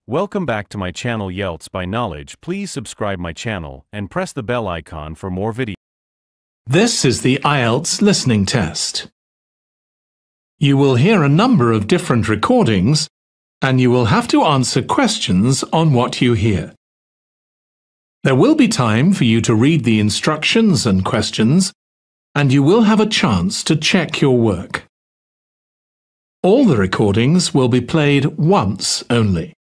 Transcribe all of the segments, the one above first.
Welcome back to my channel IELTS by Knowledge. Please subscribe my channel and press the bell icon for more videos. This is the IELTS Listening Test. You will hear a number of different recordings and you will have to answer questions on what you hear. There will be time for you to read the instructions and questions, and you will have a chance to check your work. All the recordings will be played once only.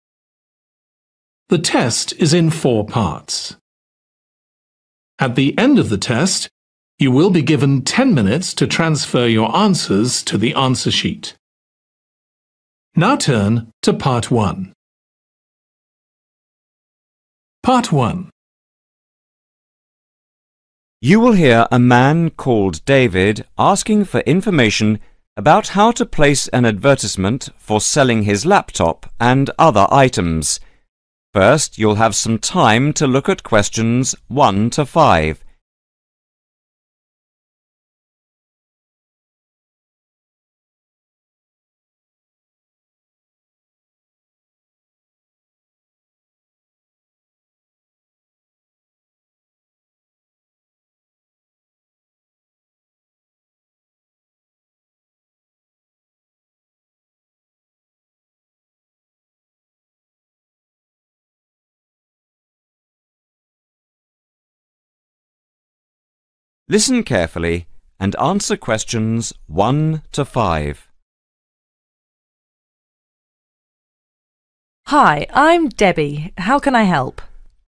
The test is in 4 parts. At the end of the test, you will be given 10 minutes to transfer your answers to the answer sheet. Now turn to Part 1. Part 1. You will hear a man called David asking for information about how to place an advertisement for selling his laptop and other items. First, you'll have some time to look at questions 1 to 5. Listen carefully and answer questions 1 to 5. Hi, I'm Debbie. How can I help?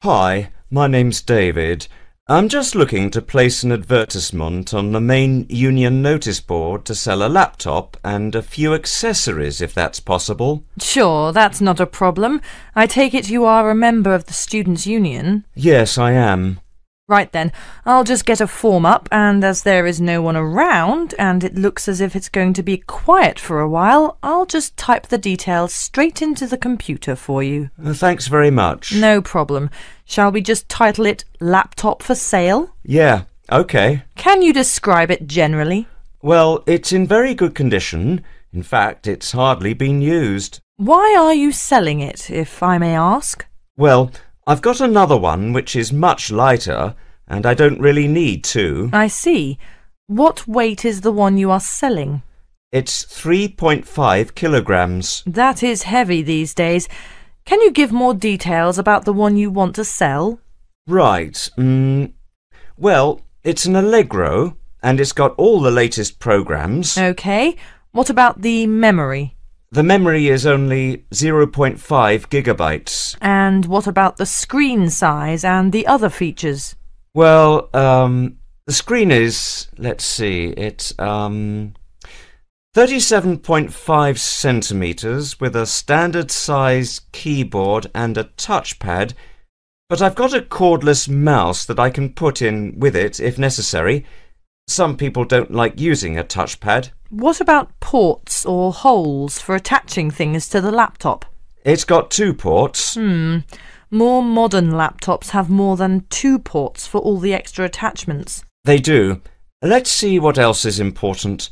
Hi, my name's David. I'm just looking to place an advertisement on the main union notice board to sell a laptop and a few accessories, if that's possible. Sure, that's not a problem. I take it you are a member of the Students' Union? Yes, I am. Right then, I'll just get a form up, and as there is no one around, and it looks as if it's going to be quiet for a while, I'll just type the details straight into the computer for you. Thanks very much. No problem. Shall we just title it Laptop for Sale? Yeah, OK. Can you describe it generally? Well, it's in very good condition. In fact, it's hardly been used. Why are you selling it, if I may ask? Well, I've got another one which is much lighter, and I don't really need two. I see. What weight is the one you are selling? It's 3.5 kilograms. That is heavy these days. Can you give more details about the one you want to sell? Right. Well, it's an Allegro, and it's got all the latest programs. OK. What about the memory? The memory is only 0.5 gigabytes. And what about the screen size and the other features? Well, the screen is, let's see, it's 37.5 centimetres with a standard size keyboard and a touchpad, but I've got a cordless mouse that I can put in with it if necessary. Some people don't like using a touchpad. What about ports or holes for attaching things to the laptop? It's got 2 ports. More modern laptops have more than 2 ports for all the extra attachments. They do. Let's see what else is important.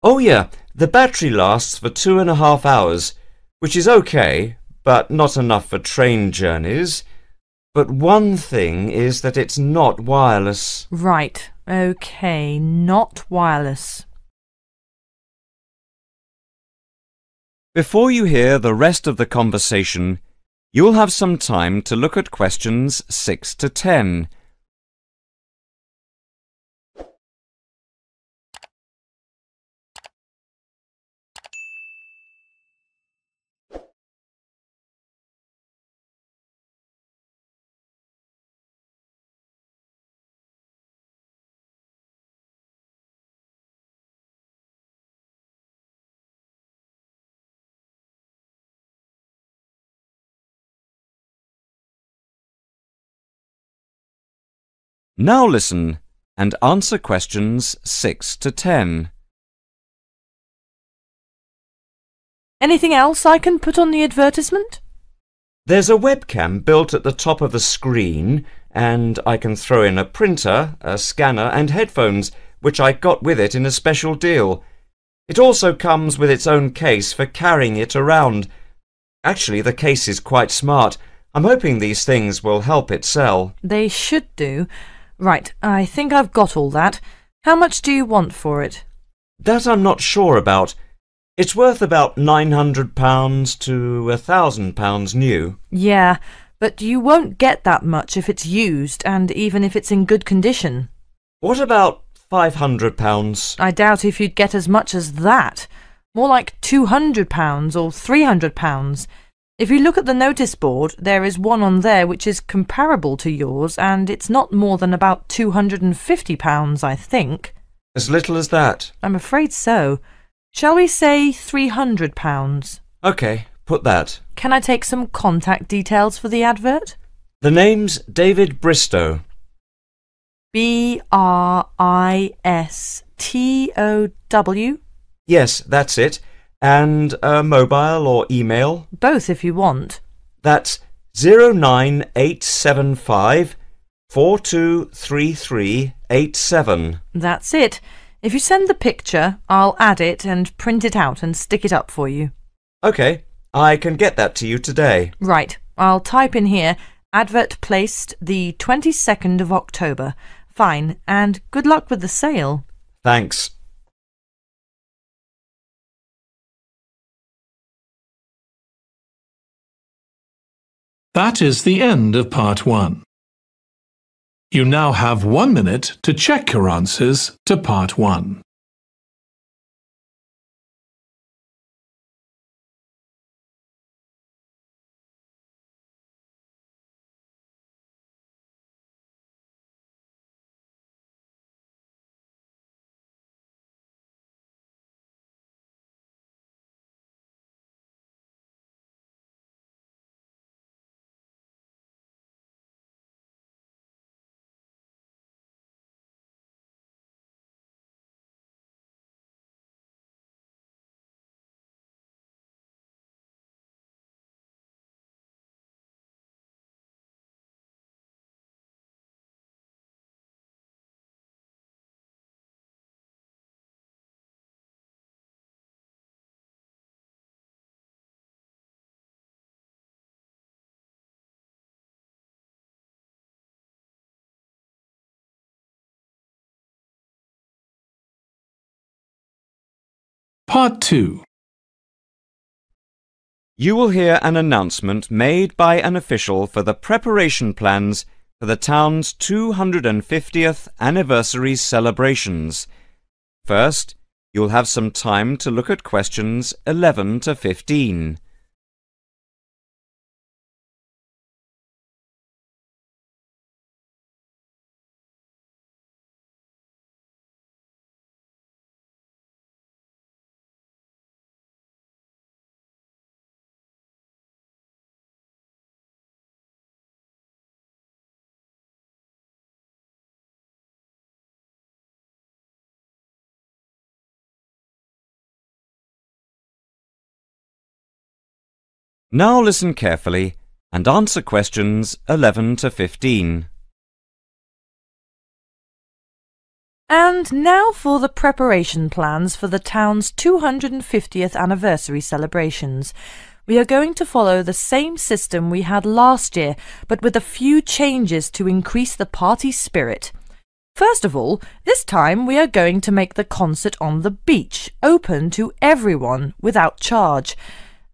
Oh yeah, the battery lasts for 2.5 hours, which is okay, but not enough for train journeys. But one thing is that it's not wireless. Right, OK, not wireless. Before you hear the rest of the conversation, you'll have some time to look at questions 6 to 10. Now listen and answer questions 6 to 10. Anything else I can put on the advertisement? There's a webcam built at the top of the screen, and I can throw in a printer, a scanner and headphones, which I got with it in a special deal. It also comes with its own case for carrying it around. Actually, the case is quite smart. I'm hoping these things will help it sell. They should do. Right, I think I've got all that. How much do you want for it? That I'm not sure about. It's worth about £900 to £1,000 new. Yeah, but you won't get that much if it's used, and even if it's in good condition. What about £500? I doubt if you'd get as much as that. More like £200 or £300. If you look at the notice board, there is one on there which is comparable to yours, and it's not more than about £250, I think. As little as that? I'm afraid so. Shall we say £300? OK, put that. Can I take some contact details for the advert? The name's David Bristow. Bristow? Yes, that's it. And a mobile or email? Both if you want. That's 09875 423387. That's it. If you send the picture, I'll add it and print it out and stick it up for you. OK, I can get that to you today. Right, I'll type in here, advert placed the 22nd of October. Fine, and good luck with the sale. Thanks. That is the end of part 1. You now have 1 minute to check your answers to part 1. Part 2. You will hear an announcement made by an official for the preparation plans for the town's 250th anniversary celebrations. First, you'll have some time to look at questions 11 to 15. Now listen carefully and answer questions 11 to 15. And now for the preparation plans for the town's 250th anniversary celebrations. We are going to follow the same system we had last year, but with a few changes to increase the party spirit. First of all, this time we are going to make the concert on the beach open to everyone without charge.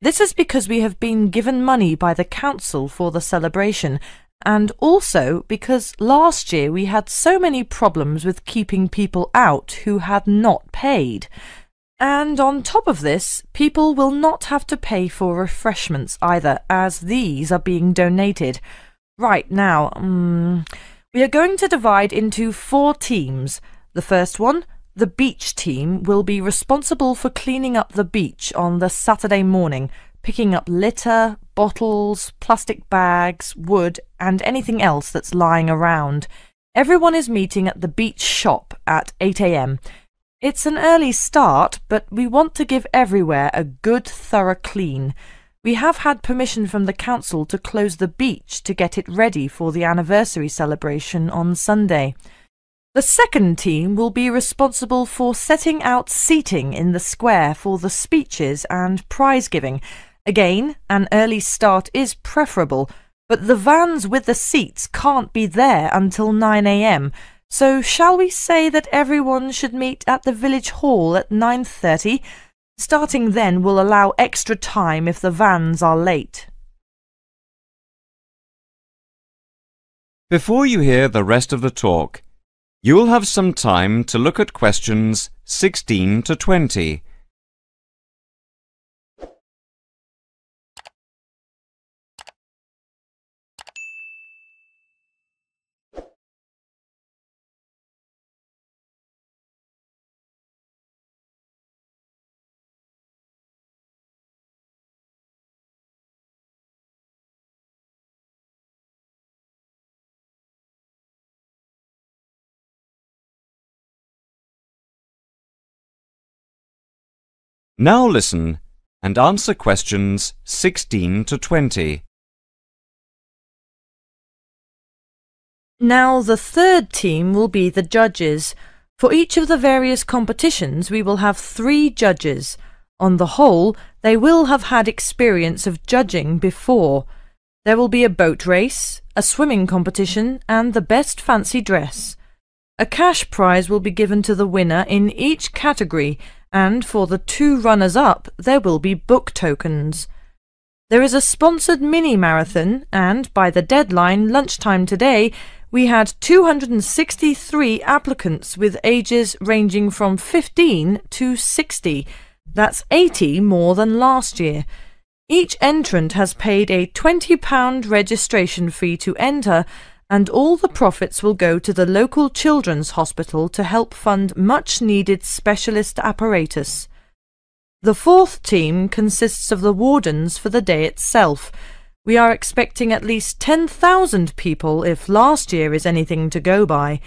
This is because we have been given money by the council for the celebration, and also because last year we had so many problems with keeping people out who had not paid. And on top of this, people will not have to pay for refreshments either, as these are being donated. Right now, we are going to divide into 4 teams. The first one, the beach team, will be responsible for cleaning up the beach on the Saturday morning, picking up litter, bottles, plastic bags, wood, and anything else that's lying around. Everyone is meeting at the beach shop at 8 a.m. It's an early start, but we want to give everywhere a good, thorough clean. We have had permission from the council to close the beach to get it ready for the anniversary celebration on Sunday. The second team will be responsible for setting out seating in the square for the speeches and prize giving, Again, an early start is preferable, but the vans with the seats can't be there until 9 a.m., so shall we say that everyone should meet at the village hall at 9:30? Starting then will allow extra time if the vans are late. Before you hear the rest of the talk, you will have some time to look at questions 16 to 20. Now listen and answer questions 16 to 20. Now the third team will be the judges. For each of the various competitions we will have 3 judges. On the whole, they will have had experience of judging before. There will be a boat race, a swimming competition and the best fancy dress. A cash prize will be given to the winner in each category, and for the 2 runners-up there will be book tokens. There is a sponsored mini-marathon, and by the deadline, lunchtime today, we had 263 applicants with ages ranging from 15 to 60. That's 80 more than last year. Each entrant has paid a £20 registration fee to enter, and all the profits will go to the local children's hospital to help fund much-needed specialist apparatus. The fourth team consists of the wardens for the day itself. We are expecting at least 10,000 people if last year is anything to go by.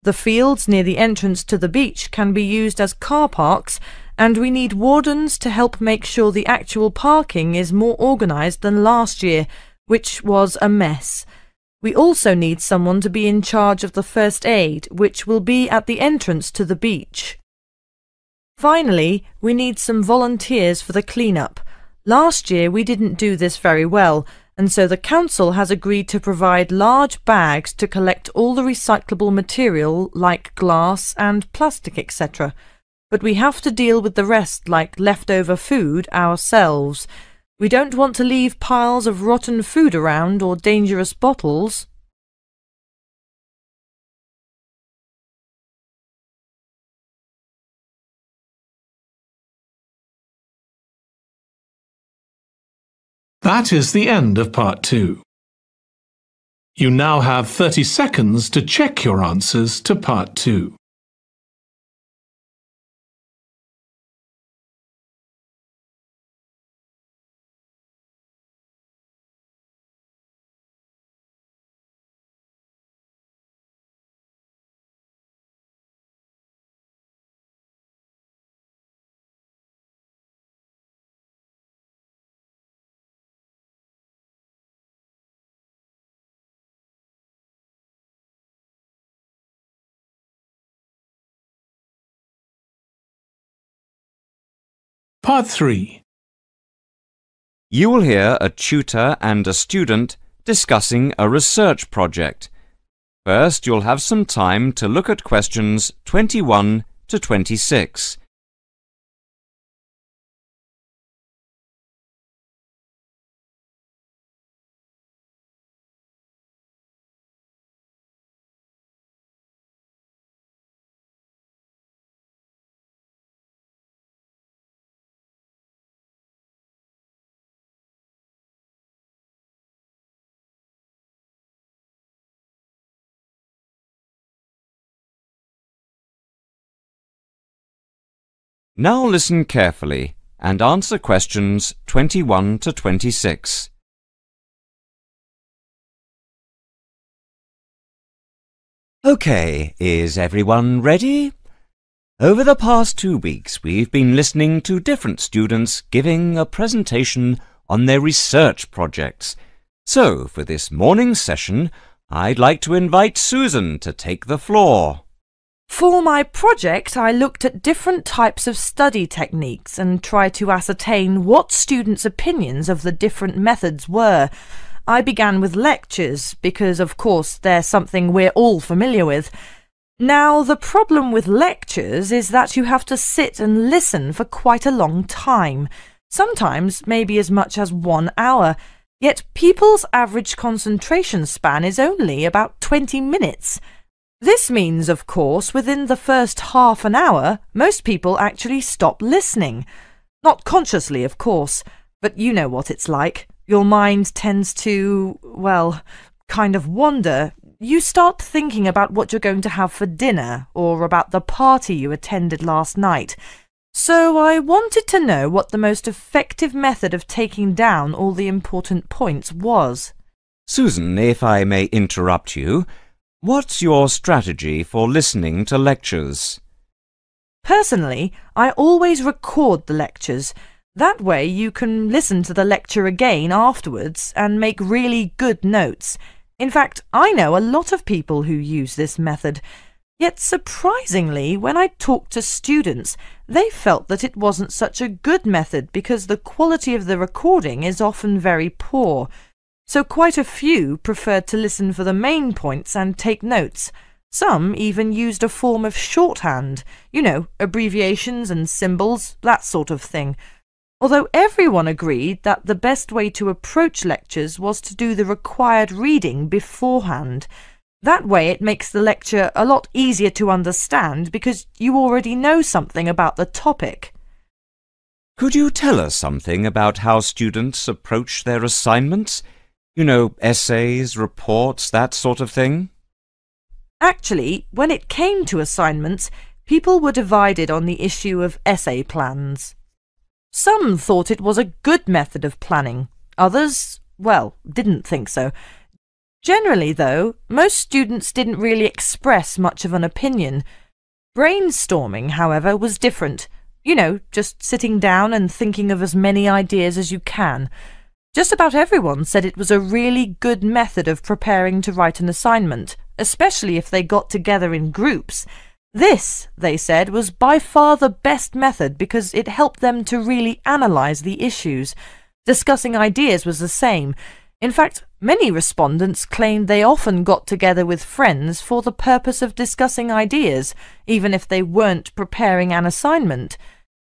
The fields near the entrance to the beach can be used as car parks, and we need wardens to help make sure the actual parking is more organised than last year, which was a mess. We also need someone to be in charge of the first aid, which will be at the entrance to the beach. Finally, we need some volunteers for the clean-up. Last year we didn't do this very well, and so the council has agreed to provide large bags to collect all the recyclable material like glass and plastic, etc. But we have to deal with the rest like leftover food ourselves. We don't want to leave piles of rotten food around or dangerous bottles. That is the end of part 2. You now have 30 seconds to check your answers to part 2. Part 3. You will hear a tutor and a student discussing a research project. First, you'll have some time to look at questions 21 to 26. Now listen carefully and answer questions 21 to 26. OK, is everyone ready? Over the past 2 weeks, we've been listening to different students giving a presentation on their research projects. So, for this morning's session, I'd like to invite Susan to take the floor. For my project, I looked at different types of study techniques and tried to ascertain what students' opinions of the different methods were. I began with lectures because, of course, they're something we're all familiar with. Now, the problem with lectures is that you have to sit and listen for quite a long time, sometimes maybe as much as 1 hour, yet people's average concentration span is only about 20 minutes. This means, of course, within the first half an hour, most people actually stop listening. Not consciously, of course, but you know what it's like. Your mind tends to, well, kind of wander. You start thinking about what you're going to have for dinner or about the party you attended last night. So I wanted to know what the most effective method of taking down all the important points was. Susan, if I may interrupt you, what's your strategy for listening to lectures? Personally, I always record the lectures. That way you can listen to the lecture again afterwards and make really good notes. In fact, I know a lot of people who use this method. Yet surprisingly, when I talked to students, they felt that it wasn't such a good method because the quality of the recording is often very poor. So quite a few preferred to listen for the main points and take notes. Some even used a form of shorthand, you know, abbreviations and symbols, that sort of thing. Although everyone agreed that the best way to approach lectures was to do the required reading beforehand. That way it makes the lecture a lot easier to understand because you already know something about the topic. Could you tell us something about how students approach their assignments? You know, essays, reports, that sort of thing? Actually, when it came to assignments, people were divided on the issue of essay plans. Some thought it was a good method of planning. Others, well, didn't think so. Generally, though, most students didn't really express much of an opinion. Brainstorming, however, was different. You know, just sitting down and thinking of as many ideas as you can. Just about everyone said it was a really good method of preparing to write an assignment, especially if they got together in groups. This, they said, was by far the best method because it helped them to really analyse the issues. Discussing ideas was the same. In fact, many respondents claimed they often got together with friends for the purpose of discussing ideas, even if they weren't preparing an assignment.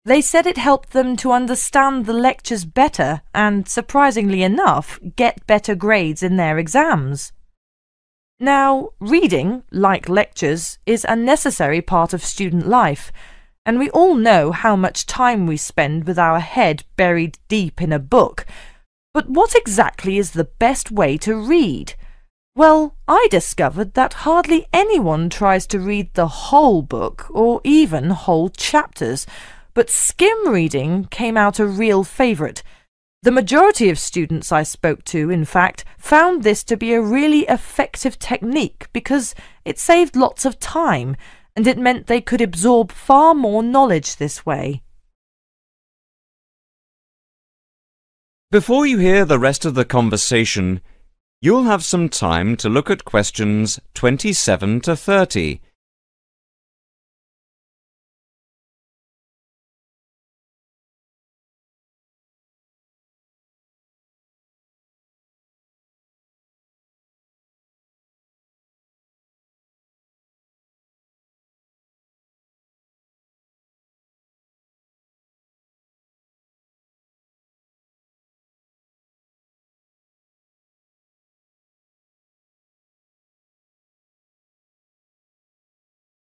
They said it helped them to understand the lectures better and, surprisingly enough, get better grades in their exams. Now, reading, like lectures, is a necessary part of student life, and we all know how much time we spend with our head buried deep in a book. But what exactly is the best way to read? Well, I discovered that hardly anyone tries to read the whole book or even whole chapters, but skim reading came out a real favourite. The majority of students I spoke to, in fact, found this to be a really effective technique because it saved lots of time and it meant they could absorb far more knowledge this way. Before you hear the rest of the conversation, you'll have some time to look at questions 27 to 30.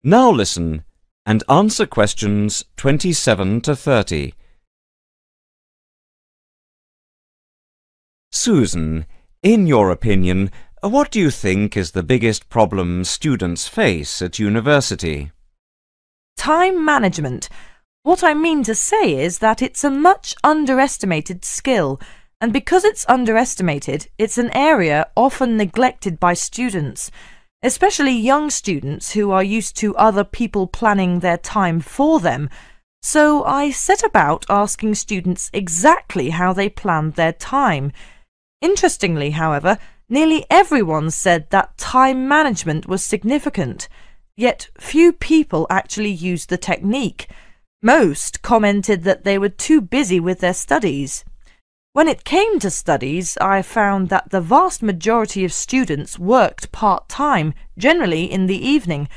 Now listen and answer questions 27 to 30. Susan, in your opinion, what do you think is the biggest problem students face at university? Time management. What I mean to say is that it's a much underestimated skill, and because it's underestimated, it's an area often neglected by students. Especially young students who are used to other people planning their time for them. So I set about asking students exactly how they planned their time. Interestingly, however, nearly everyone said that time management was significant. Yet few people actually used the technique. Most commented that they were too busy with their studies. When it came to studies, I found that the vast majority of students worked part-time, generally in the evening,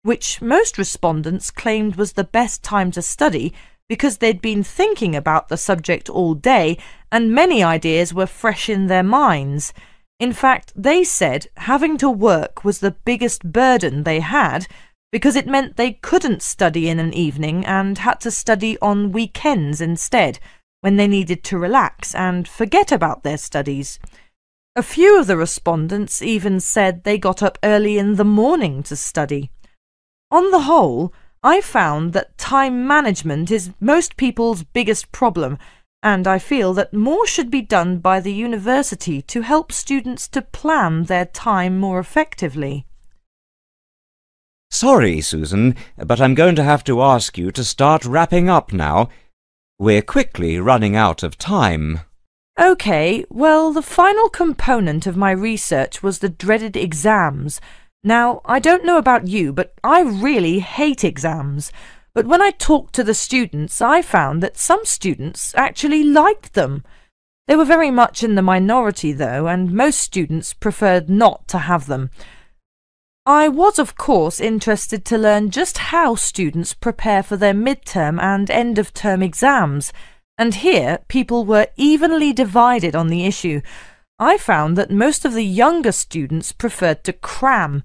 which most respondents claimed was the best time to study because they'd been thinking about the subject all day and many ideas were fresh in their minds. In fact, they said having to work was the biggest burden they had because it meant they couldn't study in an evening and had to study on weekends instead, when they needed to relax and forget about their studies. A few of the respondents even said they got up early in the morning to study. On the whole, I found that time management is most people's biggest problem, and I feel that more should be done by the university to help students to plan their time more effectively. Sorry, Susan, but I'm going to have to ask you to start wrapping up now. We're quickly running out of time. OK, well, the final component of my research was the dreaded exams. Now, I don't know about you, but I really hate exams. But when I talked to the students, I found that some students actually liked them. They were very much in the minority, though, and most students preferred not to have them. I was, of course, interested to learn just how students prepare for their midterm and end-of-term exams, and here people were evenly divided on the issue. I found that most of the younger students preferred to cram.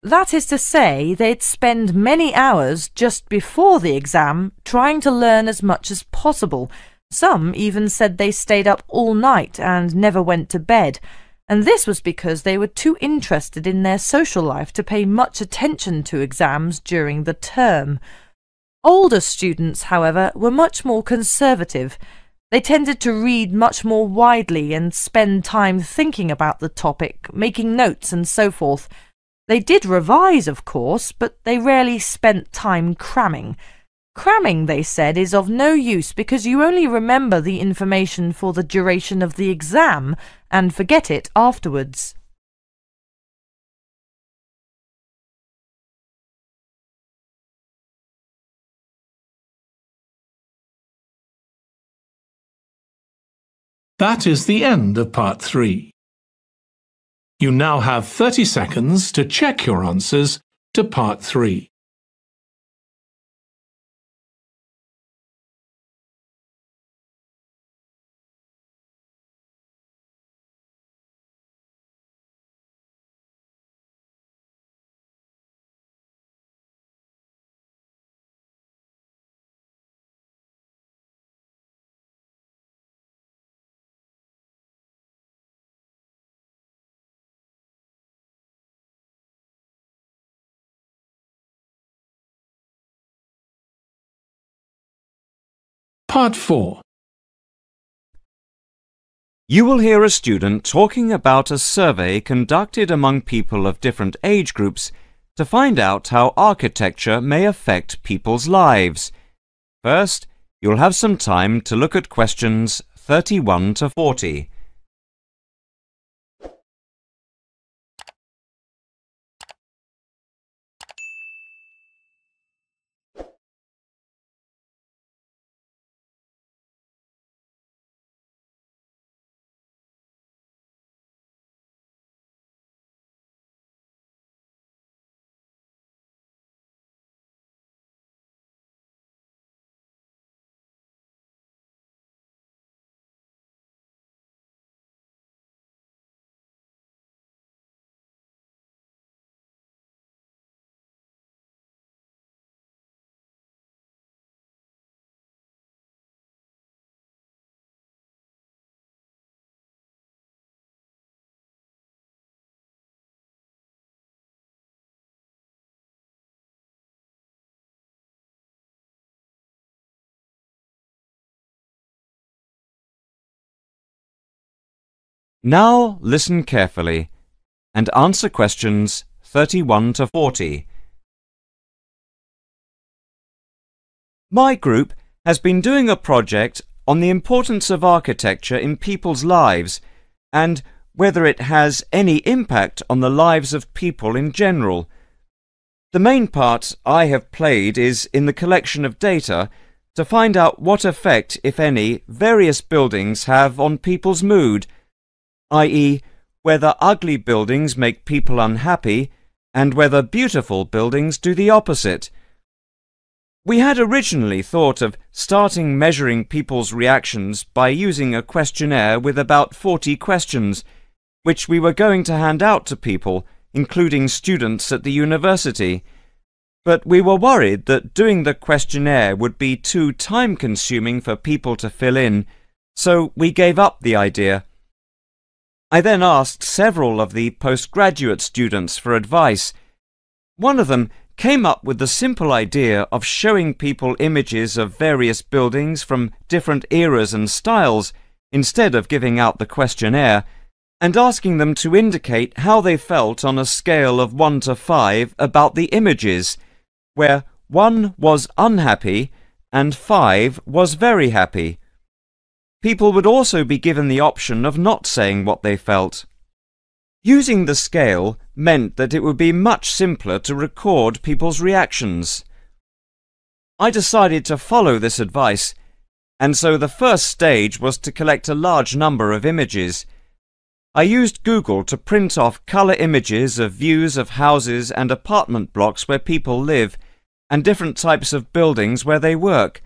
That is to say, they'd spend many hours just before the exam trying to learn as much as possible. Some even said they stayed up all night and never went to bed. And this was because they were too interested in their social life to pay much attention to exams during the term. Older students, however, were much more conservative. They tended to read much more widely and spend time thinking about the topic, making notes and so forth. They did revise, of course, but they rarely spent time cramming. Cramming, they said, is of no use because you only remember the information for the duration of the exam and forget it afterwards. That is the end of part 3. You now have 30 seconds to check your answers to part 3. Part 4. You will hear a student talking about a survey conducted among people of different age groups to find out how architecture may affect people's lives. First, you'll have some time to look at questions 31 to 40. Now listen carefully and answer questions 31 to 40. My group has been doing a project on the importance of architecture in people's lives and whether it has any impact on the lives of people in general. The main part I have played is in the collection of data to find out what effect, if any, various buildings have on people's mood, i.e., whether ugly buildings make people unhappy and whether beautiful buildings do the opposite. We had originally thought of starting measuring people's reactions by using a questionnaire with about 40 questions, which we were going to hand out to people, including students at the university. But we were worried that doing the questionnaire would be too time-consuming for people to fill in, so we gave up the idea. I then asked several of the postgraduate students for advice. One of them came up with the simple idea of showing people images of various buildings from different eras and styles instead of giving out the questionnaire, and asking them to indicate how they felt on a scale of 1 to 5 about the images, where 1 was unhappy and 5 was very happy. People would also be given the option of not saying what they felt. Using the scale meant that it would be much simpler to record people's reactions. I decided to follow this advice, and so the first stage was to collect a large number of images. I used Google to print off colour images of views of houses and apartment blocks where people live, and different types of buildings where they work.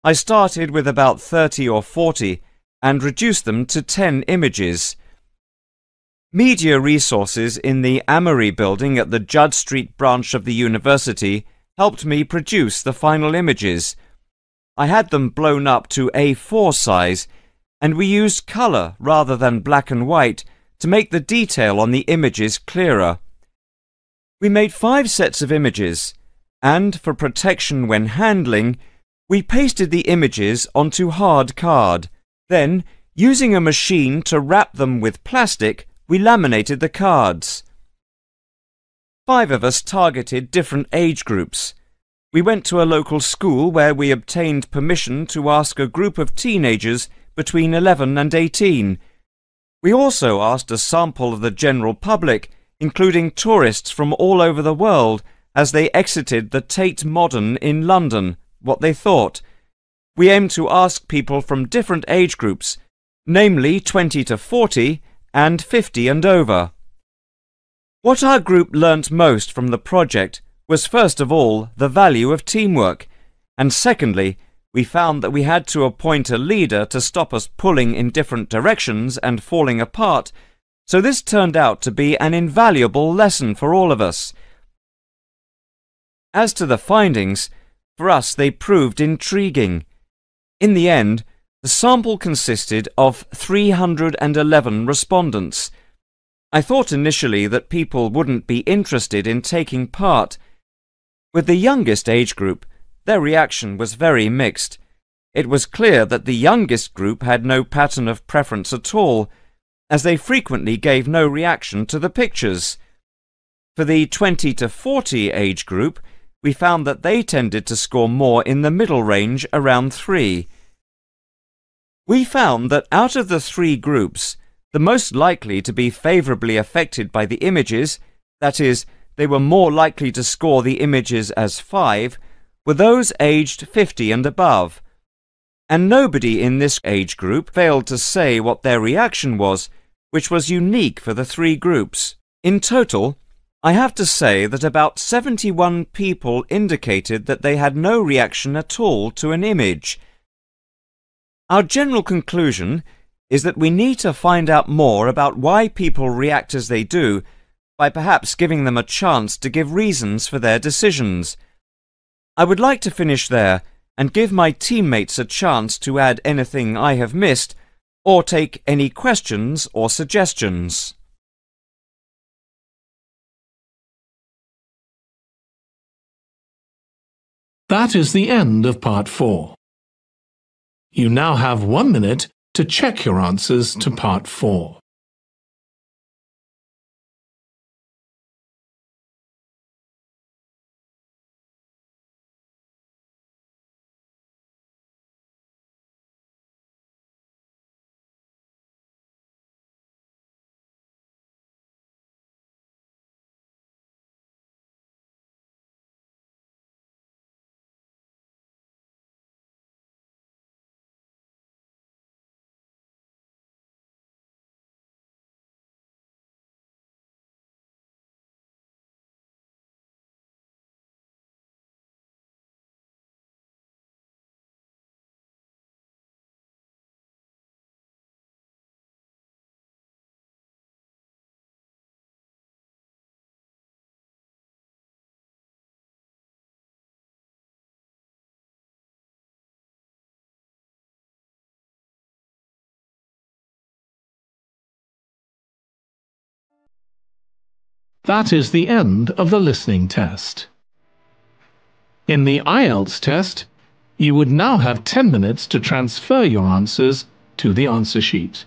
I started with about 30 or 40 and reduced them to 10 images. Media resources in the Amory building at the Judd Street branch of the university helped me produce the final images. I had them blown up to A4 size, and we used colour rather than black and white to make the detail on the images clearer. We made 5 sets of images, and for protection when handling, we pasted the images onto hard card. Then, using a machine to wrap them with plastic, we laminated the cards. 5 of us targeted different age groups. We went to a local school where we obtained permission to ask a group of teenagers between 11 and 18. We also asked a sample of the general public, including tourists from all over the world, as they exited the Tate Modern in London, what they thought. We aimed to ask people from different age groups, namely 20 to 40 and 50 and over. What our group learnt most from the project was first of all the value of teamwork, and secondly, we found that we had to appoint a leader to stop us pulling in different directions and falling apart, so this turned out to be an invaluable lesson for all of us. As to the findings, for us they proved intriguing. In the end, the sample consisted of 311 respondents. I thought initially that people wouldn't be interested in taking part. With the youngest age group, their reaction was very mixed. It was clear that the youngest group had no pattern of preference at all, as they frequently gave no reaction to the pictures. For the 20 to 40 age group, we found that they tended to score more in the middle range, around 3. We found that out of the 3 groups, the most likely to be favourably affected by the images, that is, they were more likely to score the images as 5, were those aged 50 and above. And nobody in this age group failed to say what their reaction was, which was unique for the 3 groups. In total, I have to say that about 71 people indicated that they had no reaction at all to an image. Our general conclusion is that we need to find out more about why people react as they do, by perhaps giving them a chance to give reasons for their decisions. I would like to finish there and give my teammates a chance to add anything I have missed, or take any questions or suggestions. That is the end of part 4. You now have 1 minute to check your answers to part 4. That is the end of the listening test. In the IELTS test, you would now have 10 minutes to transfer your answers to the answer sheet.